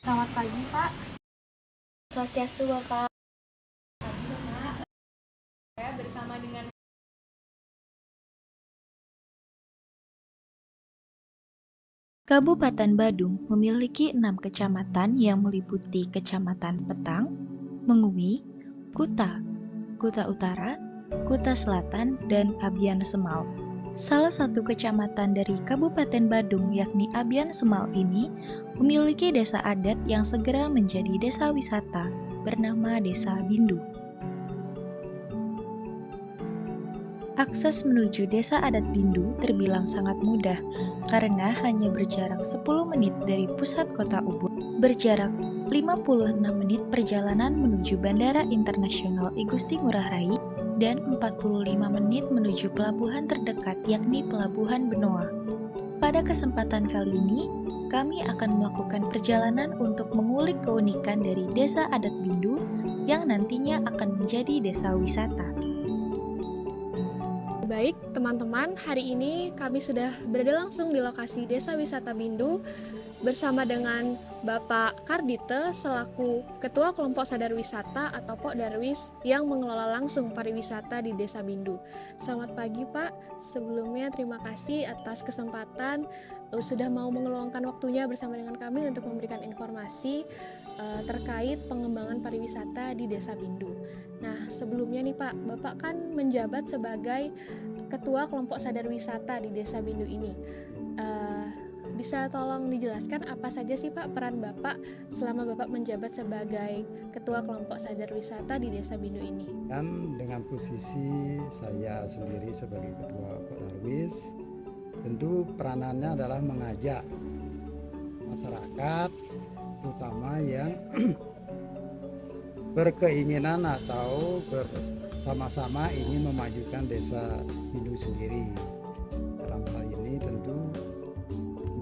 Selamat pagi, Pak. Swastiastu Bapak. Pagi, Bapak. Saya bersama dengan Kabupaten Badung memiliki 6 kecamatan yang meliputi Kecamatan Petang, Mengui, Kuta, Kuta Utara, Kuta Selatan, dan Abian Semal. Salah satu kecamatan dari Kabupaten Badung yakni Abian Semal ini memiliki desa adat yang segera menjadi desa wisata bernama Desa Bindu. Akses menuju Desa Adat Bindu terbilang sangat mudah karena hanya berjarak 10 menit dari pusat kota Ubud, berjarak 56 menit perjalanan menuju Bandara Internasional I Gusti Ngurah Rai, dan 45 menit menuju pelabuhan terdekat yakni Pelabuhan Benoa. Pada kesempatan kali ini, kami akan melakukan perjalanan untuk mengulik keunikan dari Desa Adat Bindu yang nantinya akan menjadi desa wisata. Baik, teman-teman, hari ini kami sudah berada langsung di lokasi Desa Wisata Bindu bersama dengan Bapak Kardite selaku Ketua Kelompok Sadar Wisata atau Pok Darwis yang mengelola langsung pariwisata di Desa Bindu. Selamat pagi, Pak. Sebelumnya terima kasih atas kesempatan sudah mau meluangkan waktunya bersama dengan kami untuk memberikan informasi terkait pengembangan pariwisata di Desa Bindu. Nah, sebelumnya nih Pak, Bapak kan menjabat sebagai Ketua Kelompok Sadar Wisata di Desa Bindu ini. Bisa tolong dijelaskan apa saja sih Pak peran Bapak selama Bapak menjabat sebagai Ketua Kelompok Sadar Wisata di Desa Bindu ini? Dan dengan posisi saya sendiri sebagai Ketua Darwis, tentu peranannya adalah mengajak masyarakat, terutama yang berkeinginan atau bersama-sama ingin memajukan Desa Bindu sendiri. Dalam hal ini tentu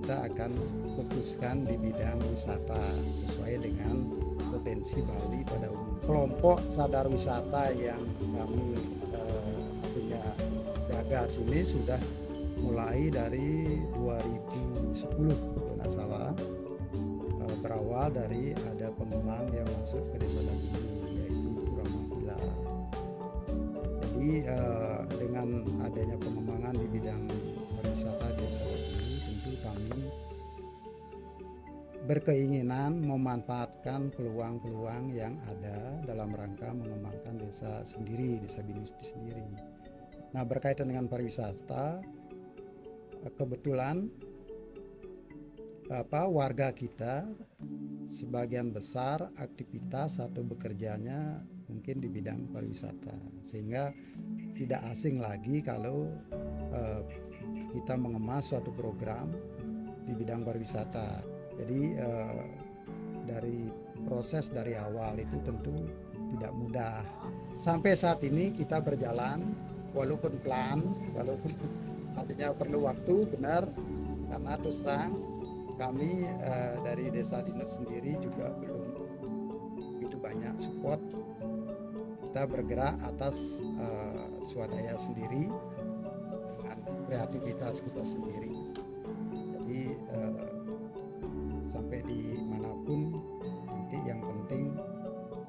kita akan fokuskan di bidang wisata sesuai dengan potensi Bali pada umum. Kelompok sadar wisata yang kami punya gagas ini sudah mulai dari 2010 kalau tidak salah, berawal dari ada pengemang yang masuk ke Desa Bindu yaitu Puramangkila. Jadi dengan adanya pengembangan di bidang pariwisata Desa Bindu, tentu kami berkeinginan memanfaatkan peluang-peluang yang ada dalam rangka mengembangkan desa sendiri, Desa Bindu sendiri. Nah, berkaitan dengan pariwisata, kebetulan warga kita sebagian besar aktivitas atau bekerjanya mungkin di bidang pariwisata, sehingga tidak asing lagi kalau kita mengemas suatu program di bidang pariwisata. Jadi dari proses dari awal itu tentu tidak mudah. Sampai saat ini kita berjalan walaupun pelan, walaupun artinya perlu waktu, benar, karena terus terang kami dari Desa Dinas sendiri juga belum begitu banyak support. Kita bergerak atas swadaya sendiri dengan kreativitas kita sendiri. Jadi sampai di manapun nanti yang penting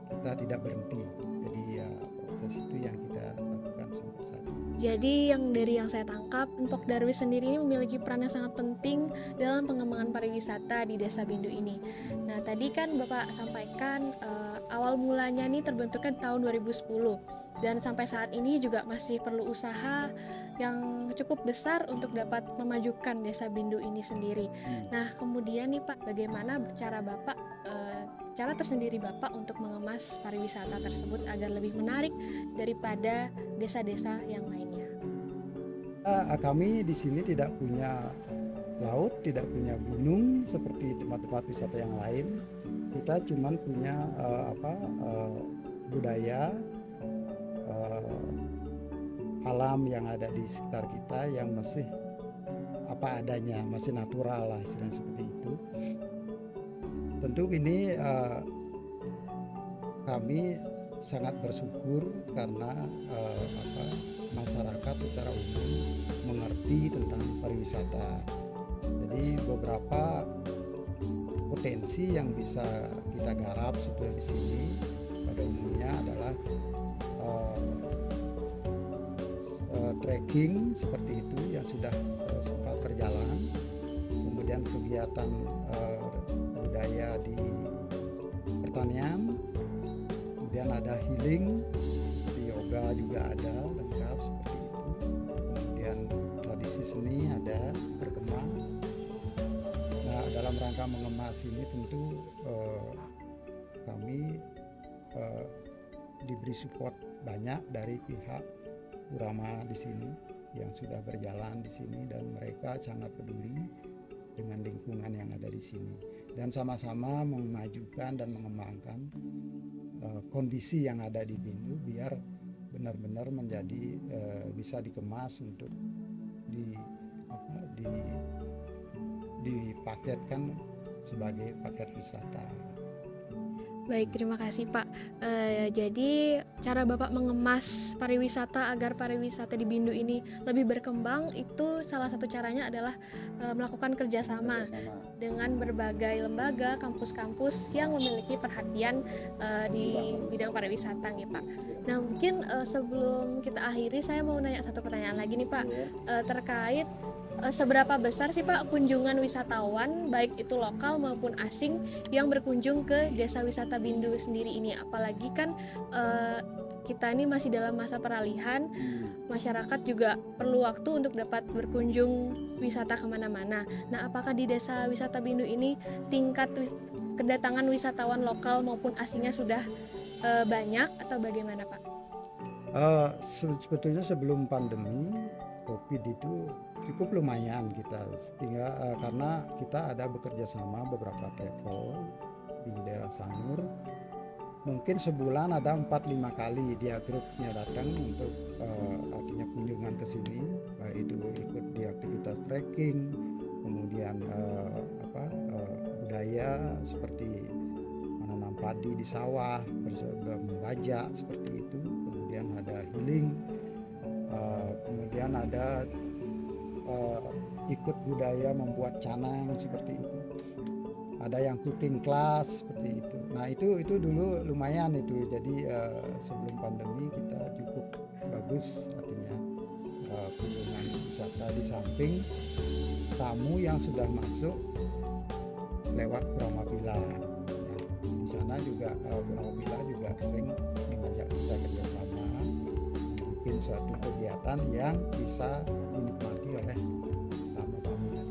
kita tidak berhenti. Jadi proses itu yang kita lakukan sampai saat ini. Jadi yang saya tangkap, Empok Darwis sendiri ini memiliki peran yang sangat penting dalam pengembangan pariwisata di Desa Bindu ini. Nah, tadi kan Bapak sampaikan awal mulanya nih terbentuknya tahun 2010 dan sampai saat ini juga masih perlu usaha yang cukup besar untuk dapat memajukan Desa Bindu ini sendiri. Nah, kemudian nih Pak, bagaimana cara tersendiri Bapak untuk mengemas pariwisata tersebut agar lebih menarik daripada desa-desa yang lainnya? Kami di sini tidak punya laut, tidak punya gunung seperti tempat-tempat wisata yang lain. Kita cuma punya budaya alam yang ada di sekitar kita yang masih apa adanya, masih natural lah, istilahnya seperti itu. Tentu ini kami sangat bersyukur karena masyarakat secara umum mengerti tentang pariwisata. Jadi beberapa potensi yang bisa kita garap sebetulnya di sini pada umumnya adalah trekking seperti itu yang sudah sempat berjalan, kemudian kegiatan budaya di pertanian, kemudian ada healing seperti yoga juga ada lengkap seperti itu, kemudian tradisi seni ada berkembang. Nah, dalam rangka mengemas ini tentu kami diberi support banyak dari pihak Urama di sini yang sudah berjalan di sini, dan mereka sangat peduli dengan lingkungan yang ada di sini dan sama-sama memajukan dan mengembangkan kondisi yang ada di Bindu biar benar-benar menjadi bisa dikemas untuk dipaketkan sebagai paket wisata. Baik, terima kasih Pak. Jadi cara Bapak mengemas pariwisata agar pariwisata di Bindu ini lebih berkembang itu salah satu caranya adalah melakukan kerjasama dengan berbagai lembaga, kampus-kampus yang memiliki perhatian di bidang pariwisata nih Pak. Nah mungkin sebelum kita akhiri saya mau nanya satu pertanyaan lagi nih Pak, terkait seberapa besar sih Pak kunjungan wisatawan baik itu lokal maupun asing yang berkunjung ke Desa Wisata Bindu sendiri ini, apalagi kan kita ini masih dalam masa peralihan, masyarakat juga perlu waktu untuk dapat berkunjung wisata kemana-mana. Nah apakah di Desa Wisata Bindu ini tingkat kedatangan wisatawan lokal maupun asingnya sudah banyak atau bagaimana Pak? Sebetulnya sebelum pandemi COVID itu cukup lumayan kita, sehingga karena kita ada bekerja sama beberapa travel di daerah Sanur, mungkin sebulan ada 4-5 kali dia grupnya datang untuk artinya kunjungan ke sini, baik itu ikut di aktivitas trekking, kemudian budaya seperti menanam padi di sawah, membajak seperti itu, kemudian ada healing, kemudian ada ikut budaya membuat canang seperti itu, ada yang cooking class seperti itu. Nah itu dulu lumayan itu, jadi sebelum pandemi kita cukup bagus artinya kunjungan wisata, di samping tamu yang sudah masuk lewat Brahma Villa. Di sana juga Brahma Villa juga sering mengajak kita kerjasama, bikin suatu kegiatan yang bisa dinikmati oleh tamu-tamunya.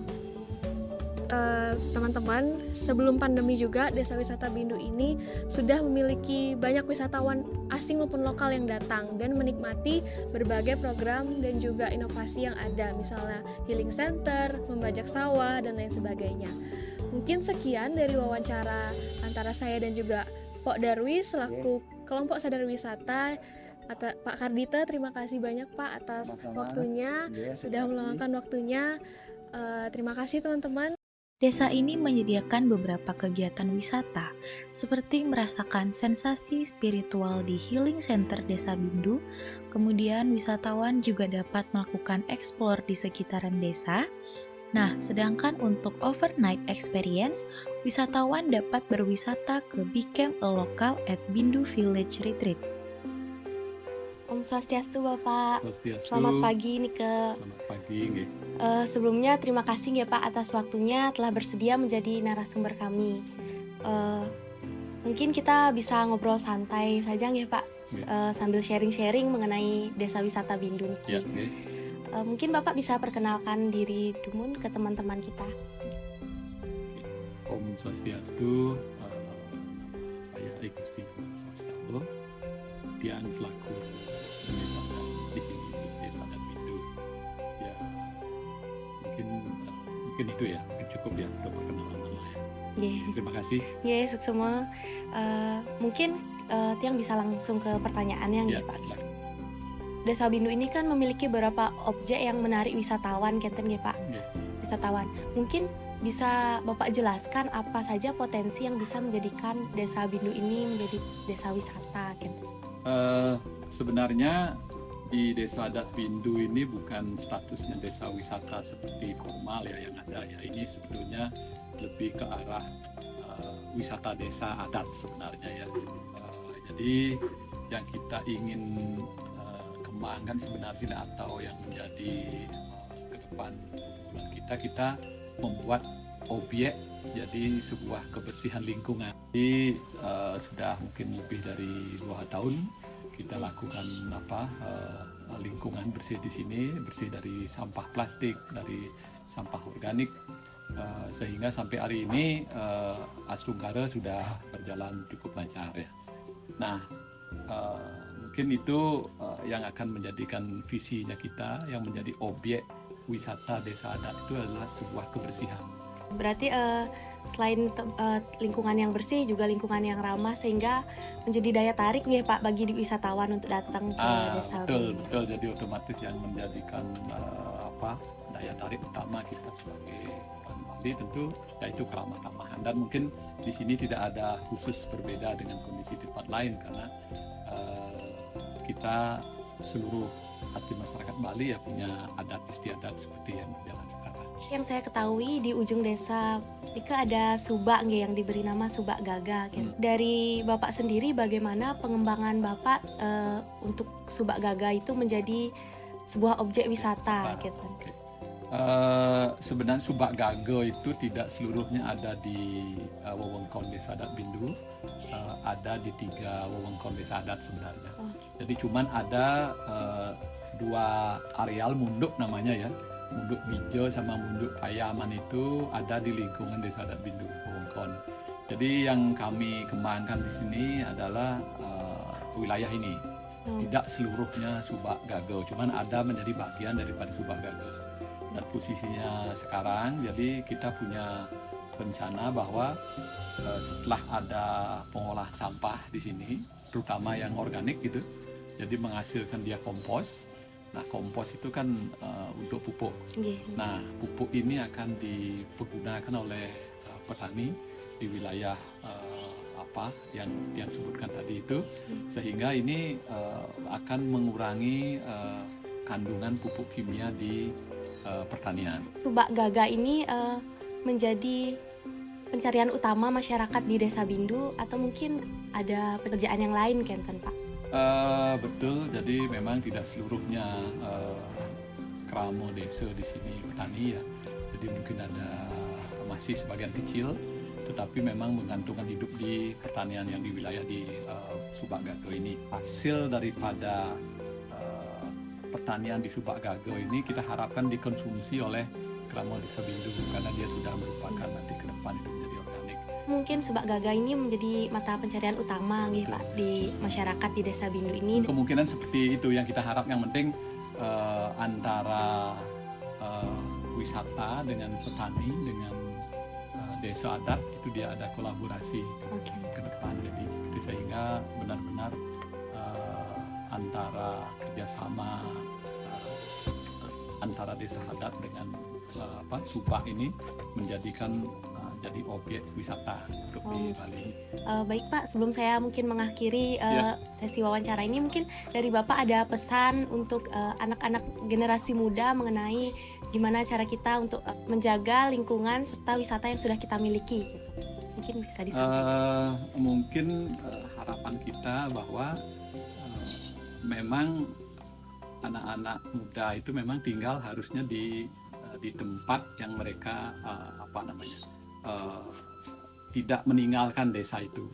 Teman-teman, sebelum pandemi juga Desa Wisata Bindu ini sudah memiliki banyak wisatawan asing maupun lokal yang datang dan menikmati berbagai program dan juga inovasi yang ada, misalnya healing center, membajak sawah, dan lain sebagainya. Mungkin sekian dari wawancara antara saya dan juga Pak Darwis selaku kelompok sadar wisata. Pak Kardite, terima kasih banyak Pak atas waktunya, sudah meluangkan waktunya. Terima kasih teman-teman. Desa ini menyediakan beberapa kegiatan wisata, seperti merasakan sensasi spiritual di Healing Center Desa Bindu. Kemudian wisatawan juga dapat melakukan explore di sekitaran desa. Nah, sedangkan untuk overnight experience, wisatawan dapat berwisata ke Bicamp a Local at Bindu Village Retreat. Om Swastiastu Bapak. Swastiastu. Selamat pagi Nike. Selamat pagi. Nggih. Sebelumnya terima kasih ya Pak atas waktunya telah bersedia menjadi narasumber kami. Mungkin kita bisa ngobrol santai saja ya Pak, sambil sharing-sharing mengenai Desa Wisata Bindu. Ya, nggih. Mungkin Bapak bisa perkenalkan diri Dumun ke teman-teman kita. Om Swastiastu. Saya Gusti Swastiastu. Tian selaku desa di sini di Desa dan Bindu. Ya, mungkin itu ya, mungkin cukup ya untuk perkenalan nama ya. Terima kasih. Sukses semua. Mungkin Tiang bisa langsung ke pertanyaannya Ya, Pak. silakan. Desa Bindu ini kan memiliki beberapa objek yang menarik wisatawan, kenten ya Pak. Ya. Wisatawan. Mungkin bisa Bapak jelaskan apa saja potensi yang bisa menjadikan Desa Bindu ini menjadi desa wisata, kenten. Sebenarnya di Desa Adat Bindu ini bukan statusnya desa wisata seperti formal ya yang ada ya. Ini sebetulnya lebih ke arah wisata desa adat sebenarnya ya. Jadi yang kita ingin kembangkan sebenarnya atau yang menjadi ke depan hubungan kita membuat objek jadi sebuah kebersihan lingkungan. Jadi sudah mungkin lebih dari 2 tahun kita lakukan lingkungan bersih di sini, bersih dari sampah plastik, dari sampah organik, sehingga sampai hari ini Astrungkara sudah berjalan cukup lancar ya. Nah, mungkin itu yang akan menjadikan visinya kita, yang menjadi objek wisata desa adat itu adalah sebuah kebersihan. Berarti selain lingkungan yang bersih juga lingkungan yang ramah sehingga menjadi daya tarik nih Pak bagi wisatawan untuk datang ke desa. Betul. Jadi otomatis yang menjadikan daya tarik utama kita sebagai orang Bali tentu yaitu keramah-tamahan, dan mungkin di sini tidak ada khusus berbeda dengan kondisi tempat lain karena kita seluruh hati masyarakat Bali ya punya adat istiadat seperti yang berjalan sekarang. Yang saya ketahui di ujung desa Ika ada subak yang diberi nama subak gaga. Dari Bapak sendiri bagaimana pengembangan Bapak untuk subak gaga itu menjadi sebuah objek wisata gitu? Sebenarnya subak gaga itu tidak seluruhnya ada di wewengkon desa adat Bindu, ada di 3 wewengkon desa adat sebenarnya. Jadi cuman ada 2 areal munduk namanya ya, munduk Bijo sama munduk Payaman itu ada di lingkungan desa adat Bindu wewengkon. Jadi yang kami kembangkan di sini adalah wilayah ini. Tidak seluruhnya subak gaga, cuman ada menjadi bagian daripada subak gaga. Dan posisinya sekarang, jadi kita punya rencana bahwa setelah ada pengolah sampah di sini, terutama yang organik gitu, jadi menghasilkan dia kompos. Nah, kompos itu kan untuk pupuk. Nah, pupuk ini akan dipergunakan oleh petani di wilayah yang sebutkan tadi itu, sehingga ini akan mengurangi kandungan pupuk kimia di pertanian. Subak gaga ini menjadi pencarian utama masyarakat di Desa Bindu atau mungkin ada pekerjaan yang lain Kenten Pak? Betul, jadi memang tidak seluruhnya kramo desa di sini petani ya. Jadi mungkin ada masih sebagian kecil, tetapi memang menggantungkan hidup di pertanian yang di wilayah di subak gaga ini. Hasil daripada pertanian di subak gaga ini kita harapkan dikonsumsi oleh kramo desa Bindu karena dia sudah merupakan nanti ke depan itu menjadi organik. Mungkin subak gaga ini menjadi mata pencarian utama nih Pak di masyarakat di Desa Bindu ini. Kemungkinan seperti itu yang kita harap. Yang penting antara wisata dengan petani dengan desa adat itu dia ada kolaborasi ke depan. Jadi sehingga benar-benar antara kerjasama antara desa adat dengan subak ini menjadikan jadi objek wisata untuk di Bali. Baik Pak, sebelum saya mungkin mengakhiri sesi wawancara ini, mungkin dari Bapak ada pesan untuk anak-anak generasi muda mengenai gimana cara kita untuk menjaga lingkungan serta wisata yang sudah kita miliki gitu. Mungkin bisa disampaikan. Mungkin harapan kita bahwa memang anak-anak muda itu memang tinggal harusnya di tempat yang mereka tidak meninggalkan desa itu,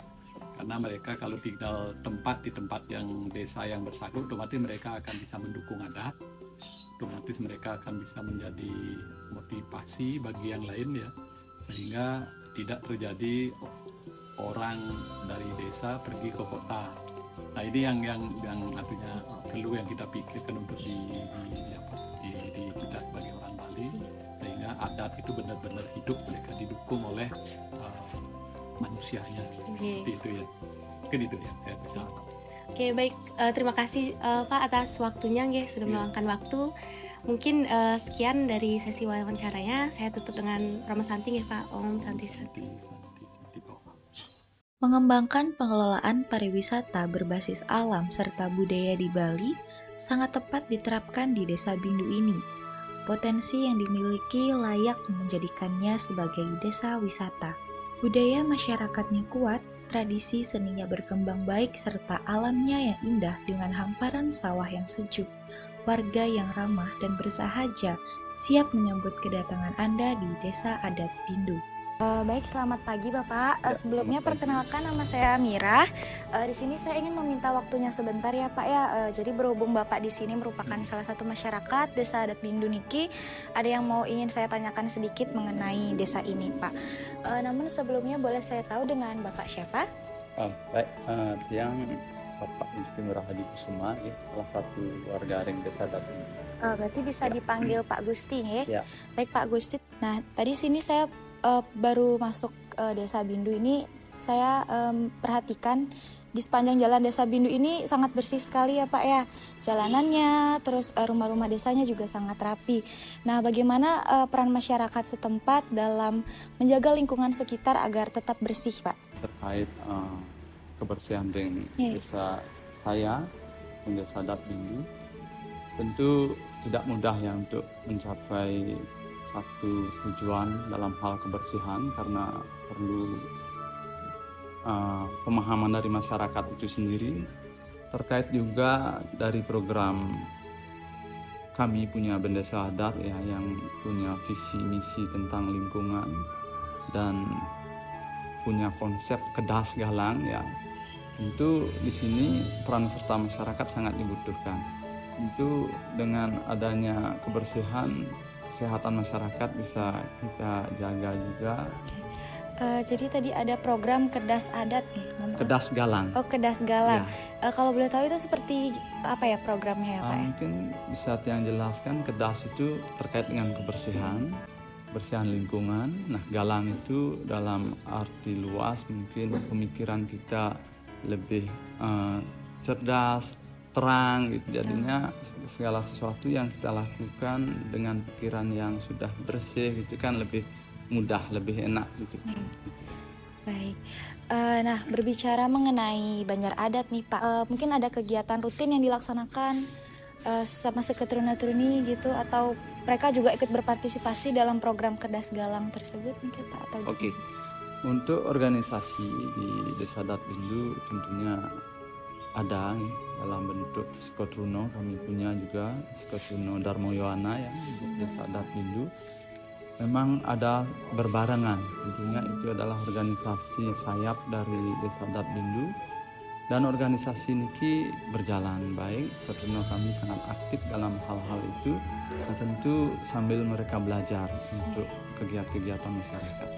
karena mereka kalau tinggal di tempat yang desa yang bersatu, otomatis mereka akan bisa mendukung adat, otomatis mereka akan bisa menjadi motivasi bagi yang lain ya, sehingga tidak terjadi orang dari desa pergi ke kota. Nah ini yang artinya perlu yang kita pikirkan untuk di kita sebagai orang Bali, sehingga adat itu benar-benar hidup, mereka didukung oleh manusianya. Seperti itu ya. Mungkin itu ya saya bisa. Oke, baik, terima kasih Pak atas waktunya sudah meluangkan waktu. Mungkin sekian dari sesi wawancaranya. Saya tutup dengan Rama Santi Pak. Om Santi Santi. Mengembangkan pengelolaan pariwisata berbasis alam serta budaya di Bali sangat tepat diterapkan di Desa Bindu ini. Potensi yang dimiliki layak menjadikannya sebagai desa wisata. Budaya masyarakatnya kuat, tradisi seninya berkembang baik serta alamnya yang indah dengan hamparan sawah yang sejuk. Warga yang ramah dan bersahaja siap menyambut kedatangan Anda di Desa Adat Bindu. Baik, selamat pagi Bapak. Sebelumnya selamat pagi. perkenalkan nama saya Mira. Di sini saya ingin meminta waktunya sebentar ya Pak ya. Jadi berhubung Bapak di sini merupakan salah satu masyarakat Desa Adat Bindu Niki, ada yang ingin saya tanyakan sedikit mengenai desa ini Pak. Namun sebelumnya boleh saya tahu dengan Bapak siapa? Baik, yang Bapak Gusti Ngurah Hadi Kusuma, ya, salah satu warga ring Desa Adat Bindu. Berarti bisa dipanggil Pak Gusti ya? Ya. Baik Pak Gusti. Nah tadi sini saya baru masuk Desa Bindu ini, saya perhatikan di sepanjang jalan Desa Bindu ini sangat bersih sekali ya Pak ya. Jalanannya, terus rumah-rumah desanya juga sangat rapi. Nah bagaimana peran masyarakat setempat dalam menjaga lingkungan sekitar agar tetap bersih Pak? Terkait kebersihan ring Iya. desa saya, Desa Adat Bindu, tentu tidak mudah ya untuk mencapai satu tujuan dalam hal kebersihan, karena perlu pemahaman dari masyarakat itu sendiri. Terkait juga dari program kami punya Bendesa Adat ya, yang punya visi misi tentang lingkungan dan punya konsep kedas galang ya. Tentu di sini peran serta masyarakat sangat dibutuhkan. Tentu dengan adanya kebersihan, kesehatan masyarakat bisa kita jaga juga. Jadi tadi ada program Kedas Adat nih. Kedas galang. Oh, Kedas Galang. Ya. Kalau boleh tahu itu seperti apa ya programnya ya Pak? Mungkin bisa yang jelaskan, kedas itu terkait dengan kebersihan, kebersihan lingkungan. Nah, galang itu dalam arti luas mungkin pemikiran kita lebih cerdas, terang gitu. Jadinya segala sesuatu yang kita lakukan dengan pikiran yang sudah bersih gitu kan lebih mudah, lebih enak gitu. Baik. Nah, berbicara mengenai Banjar Adat nih Pak, mungkin ada kegiatan rutin yang dilaksanakan sama seketurun-turuni gitu, atau mereka juga ikut berpartisipasi dalam program Kedas Galang tersebut mungkin Pak, atau gimana? Oke. Untuk organisasi di Desa Adat Bindu tentunya ada nih, dalam bentuk Psikotruno. Kami punya juga Psikotruno Darmo Yohana ya di Desa Adat Bindu. Memang ada berbarengan, tentunya itu adalah organisasi sayap dari Desa Adat Bindu, dan organisasi niki berjalan baik. Psikotruno kami sangat aktif dalam hal-hal itu. Nah, tentu sambil mereka belajar untuk kegiatan-kegiatan masyarakat.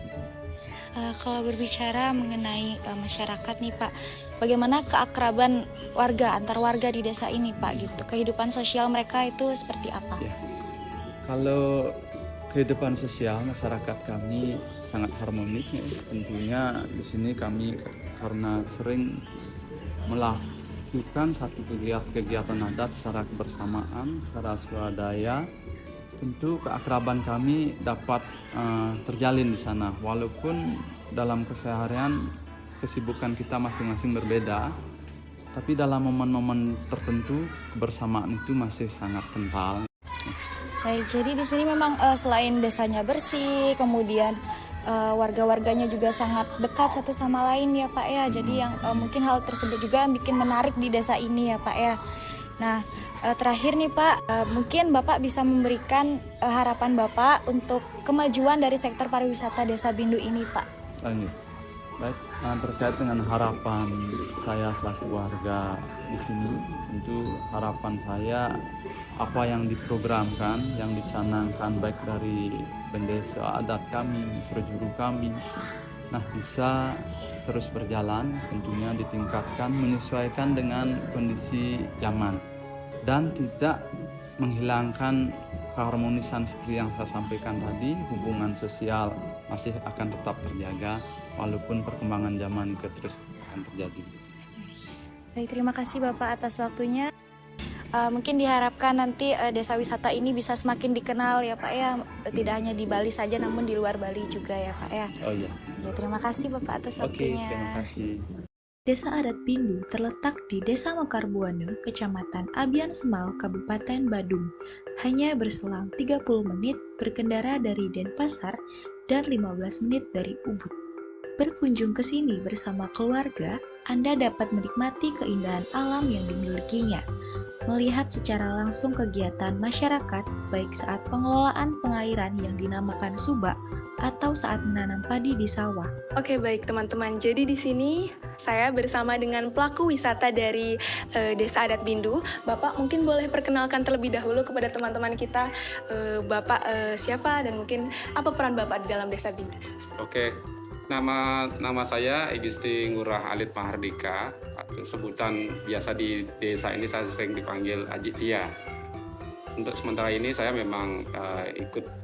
Kalau berbicara mengenai masyarakat nih Pak, bagaimana keakraban warga antar warga di desa ini Pak gitu? Kehidupan sosial mereka itu seperti apa? Ya. Kalau kehidupan sosial masyarakat kami sangat harmonis ya. Tentunya di sini kami karena sering melakukan satu kegiatan adat secara kebersamaan, secara swadaya, tentu keakraban kami dapat terjalin di sana. Walaupun dalam keseharian kesibukan kita masing-masing berbeda, tapi dalam momen-momen tertentu kebersamaan itu masih sangat kental. Baik, jadi di sini memang selain desanya bersih, kemudian warga-warganya juga sangat dekat satu sama lain ya Pak ya. Jadi yang mungkin hal tersebut juga yang bikin menarik di desa ini ya Pak ya. Nah, terakhir nih Pak, mungkin Bapak bisa memberikan harapan Bapak untuk kemajuan dari sektor pariwisata Desa Bindu ini Pak. Baik, terkait dengan harapan saya selaku warga di sini, tentu harapan saya apa yang diprogramkan, yang dicanangkan baik dari Bendesa Adat kami, Perjuru kami, nah bisa terus berjalan, tentunya ditingkatkan menyesuaikan dengan kondisi zaman dan tidak menghilangkan keharmonisan seperti yang saya sampaikan tadi. Hubungan sosial masih akan tetap terjaga walaupun perkembangan zaman itu terus akan terjadi. Baik, terima kasih Bapak atas waktunya. Mungkin diharapkan nanti desa wisata ini bisa semakin dikenal ya Pak ya, tidak hanya di Bali saja namun di luar Bali juga ya Pak ya. Oh iya. Ya, terima kasih Bapak atas Oke, waktunya. terima kasih. Desa Adat Bindu terletak di Desa Mekarbuana, Kecamatan Abian Semal, Kabupaten Badung. Hanya berselang 30 menit berkendara dari Denpasar dan 15 menit dari Ubud. Berkunjung ke sini bersama keluarga, Anda dapat menikmati keindahan alam yang dimilikinya, melihat secara langsung kegiatan masyarakat baik saat pengelolaan pengairan yang dinamakan subak atau saat menanam padi di sawah. Oke, baik teman-teman. Jadi di sini saya bersama dengan pelaku wisata dari Desa Adat Bindu. Bapak mungkin boleh perkenalkan terlebih dahulu kepada teman-teman kita, Bapak siapa dan mungkin apa peran Bapak di dalam Desa Bindu? Oke, nama saya Igusti Ngurah Alit Mahardika. Atau sebutan biasa di desa ini saya sering dipanggil Aji Tia. Untuk sementara ini saya memang ikut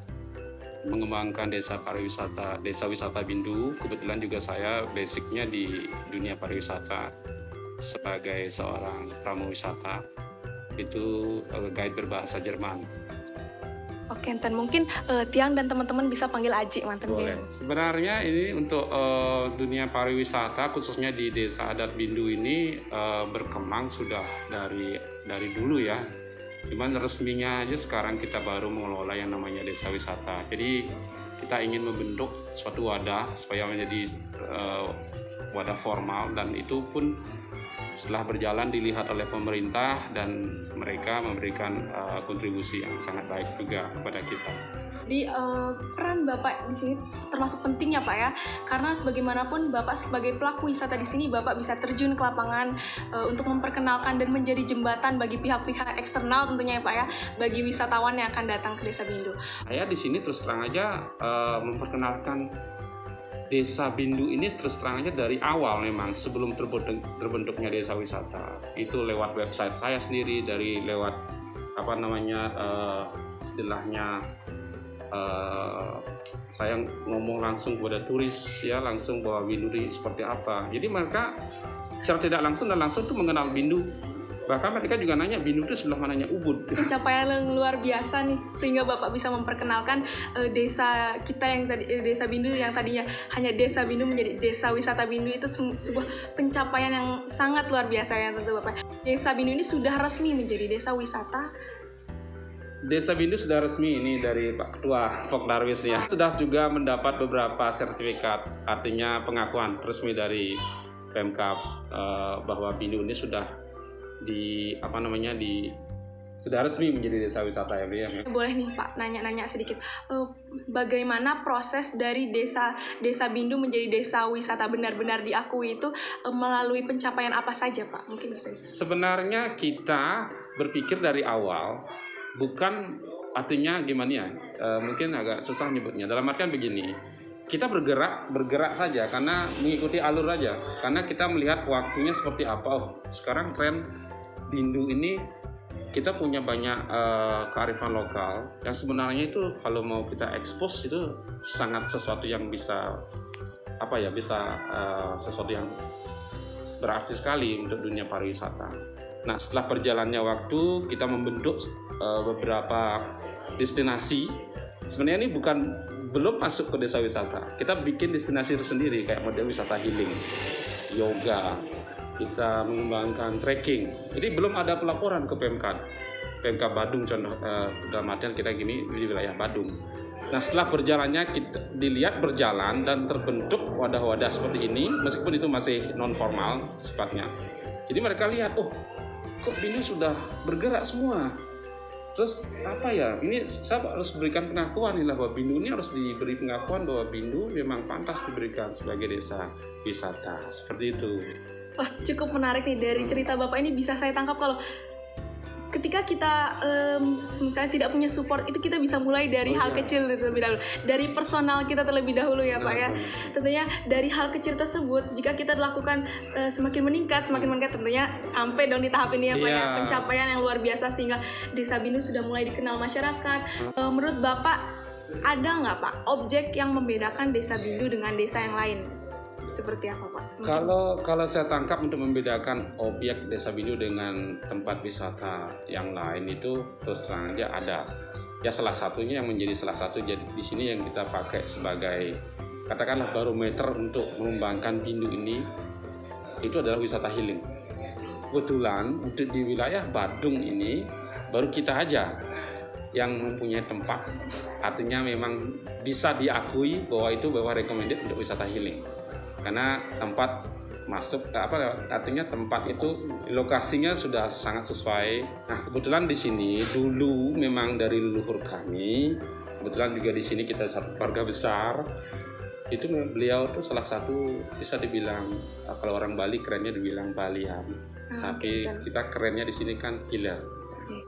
mengembangkan desa pariwisata, Desa Wisata Bindu. Kebetulan juga saya basicnya di dunia pariwisata sebagai seorang pramuwisata, itu guide berbahasa Jerman. Oke, Enten, mungkin Tiang dan teman-teman bisa panggil Aji, mantan. Boleh. Sebenarnya ini untuk dunia pariwisata khususnya di Desa Adat Bindu ini berkembang sudah dari dulu ya. Cuman resminya aja sekarang kita baru mengelola yang namanya desa wisata. Jadi kita ingin membentuk suatu wadah supaya menjadi wadah formal, dan itu pun setelah berjalan dilihat oleh pemerintah dan mereka memberikan kontribusi yang sangat baik juga kepada kita. Jadi peran Bapak di sini termasuk penting ya Pak ya, karena sebagaimanapun Bapak sebagai pelaku wisata di sini Bapak bisa terjun ke lapangan untuk memperkenalkan dan menjadi jembatan bagi pihak-pihak eksternal tentunya ya Pak ya, bagi wisatawan yang akan datang ke Desa Bindu. Saya di sini terus terang aja memperkenalkan Desa Bindu ini terus terang aja dari awal memang sebelum terbentuknya desa wisata. Itu lewat website saya sendiri, dari lewat istilahnya saya ngomong langsung kepada turis ya, langsung bahwa Bindu ini seperti apa. Jadi mereka secara tidak langsung dan langsung tuh mengenal Bindu. Bahkan mereka juga nanya Bindu itu sebelah mananya Ubud. Pencapaian yang luar biasa nih, sehingga Bapak bisa memperkenalkan desa kita yang tadi, Desa Bindu yang tadinya hanya Desa Bindu menjadi Desa Wisata Bindu. Itu sebuah pencapaian yang sangat luar biasa ya tentu Bapak. Desa Bindu ini sudah resmi menjadi desa wisata. Desa Bindu sudah resmi ini dari Pak Ketua Pokdarwis ya. Sudah juga mendapat beberapa sertifikat, artinya pengakuan resmi dari Pemkab bahwa Bindu ini sudah sudah resmi menjadi desa wisata ya. Boleh nih Pak nanya sedikit, bagaimana proses dari desa Bindu menjadi desa wisata benar-benar diakui itu melalui pencapaian apa saja Pak? Mungkin bisa. Sebenarnya kita berpikir dari awal, bukan artinya gimana ya, mungkin agak susah nyebutnya. Dalam artian begini, kita bergerak saja karena mengikuti alur aja, karena kita melihat waktunya seperti apa. Oh, sekarang tren Bindu ini kita punya banyak kearifan lokal yang sebenarnya itu kalau mau kita expose itu sangat sesuatu yang bisa sesuatu yang berarti sekali untuk dunia pariwisata. Nah, setelah berjalannya waktu kita membentuk beberapa destinasi. Sebenarnya ini belum masuk ke desa wisata. Kita bikin destinasi tersendiri kayak model wisata healing, yoga, kita mengembangkan trekking. Jadi belum ada pelaporan ke Pemkab Badung, contoh dalam artian kita gini di wilayah Badung. Nah, setelah berjalannya kita dilihat berjalan dan terbentuk wadah-wadah seperti ini, meskipun itu masih non formal sifatnya. Jadi mereka lihat, oh kok Bindu sudah bergerak semua. Terus ini saya harus berikan pengakuan bahwa Bindu ini harus diberi pengakuan bahwa Bindu memang pantas diberikan sebagai desa wisata, seperti itu. Wah, cukup menarik nih dari cerita Bapak ini. Bisa saya tangkap kalau ketika kita misalnya tidak punya support, itu kita bisa mulai dari hal kecil terlebih dahulu, dari personal kita terlebih dahulu ya Pak ya. Tentunya dari hal kecil tersebut, jika kita lakukan semakin meningkat tentunya sampai dong di tahap ini ya Pak ya, pencapaian yang luar biasa sehingga Desa Bindu sudah mulai dikenal masyarakat. Menurut Bapak, ada nggak Pak objek yang membedakan Desa Bindu dengan desa yang lain? Seperti apa Pak? Kalau saya tangkap untuk membedakan objek Desa Bindu dengan tempat wisata yang lain itu terus terang aja ada. Ya salah satunya yang menjadi salah satu jadi di sini yang kita pakai sebagai katakanlah barometer untuk mengembangkan Bindu ini, itu adalah wisata healing. Kebetulan untuk di wilayah Badung ini baru kita aja yang mempunyai tempat, artinya memang bisa diakui bahwa recommended untuk wisata healing. karena tempat masuk artinya tempat itu lokasinya sudah sangat sesuai. Nah, kebetulan di sini dulu memang dari leluhur kami, kebetulan juga di sini kita satu keluarga besar. Itu beliau tuh salah satu bisa dibilang kalau orang Bali kerennya dibilang Balian. Tapi kita kerennya di sini kan healer.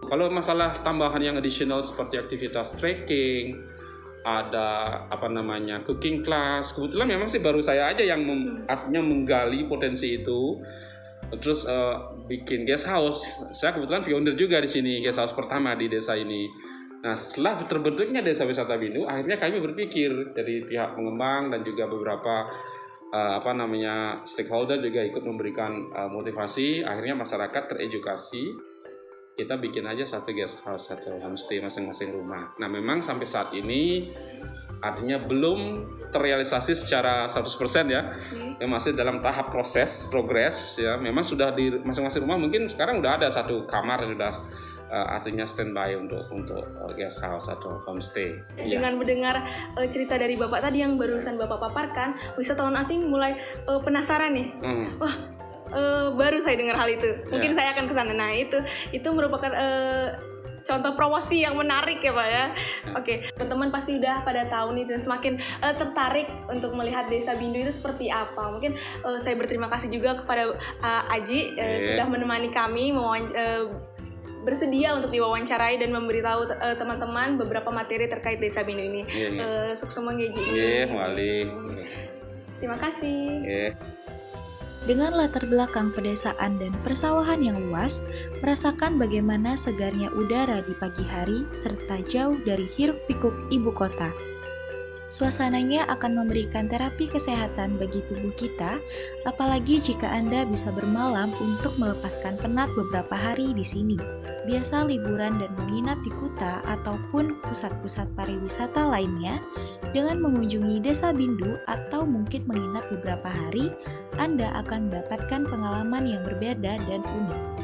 Kalau masalah tambahan yang additional seperti aktivitas trekking, ada cooking class, kebetulan memang sih baru saya aja yang artinya menggali potensi itu, terus bikin guest house. Saya kebetulan founder juga di sini, guest house pertama di desa ini. Nah, setelah terbentuknya Desa Wisata Bindu, akhirnya kami berpikir dari pihak pengembang dan juga beberapa stakeholder juga ikut memberikan motivasi. Akhirnya masyarakat teredukasi. Kita bikin aja satu guest house atau homestay masing-masing rumah. Nah, memang sampai saat ini artinya belum terrealisasi secara 100% ya. Masih dalam tahap progres ya. Memang sudah di masing-masing rumah mungkin sekarang udah ada satu kamar yang sudah artinya standby untuk guest house atau homestay. Dengan mendengar cerita dari Bapak tadi yang barusan Bapak paparkan, wisatawan asing mulai penasaran nih. Wah, baru saya dengar hal itu. Mungkin saya akan ke sana. Nah, itu merupakan contoh promosi yang menarik ya Pak ya. Oke, teman-teman pasti udah pada tahu nih dan semakin tertarik untuk melihat Desa Bindu itu seperti apa. Mungkin saya berterima kasih juga kepada Aji sudah menemani kami bersedia untuk diwawancarai dan memberitahu teman-teman beberapa materi terkait Desa Bindu ini. Sukses menggaji. Terima kasih. Dengan latar belakang pedesaan dan persawahan yang luas, merasakan bagaimana segarnya udara di pagi hari serta jauh dari hiruk-pikuk ibu kota. Suasananya akan memberikan terapi kesehatan bagi tubuh kita, apalagi jika Anda bisa bermalam untuk melepaskan penat beberapa hari di sini. Biasa liburan dan menginap di kuta ataupun pusat-pusat pariwisata lainnya, dengan mengunjungi Desa Bindu atau mungkin menginap beberapa hari, Anda akan mendapatkan pengalaman yang berbeda dan unik.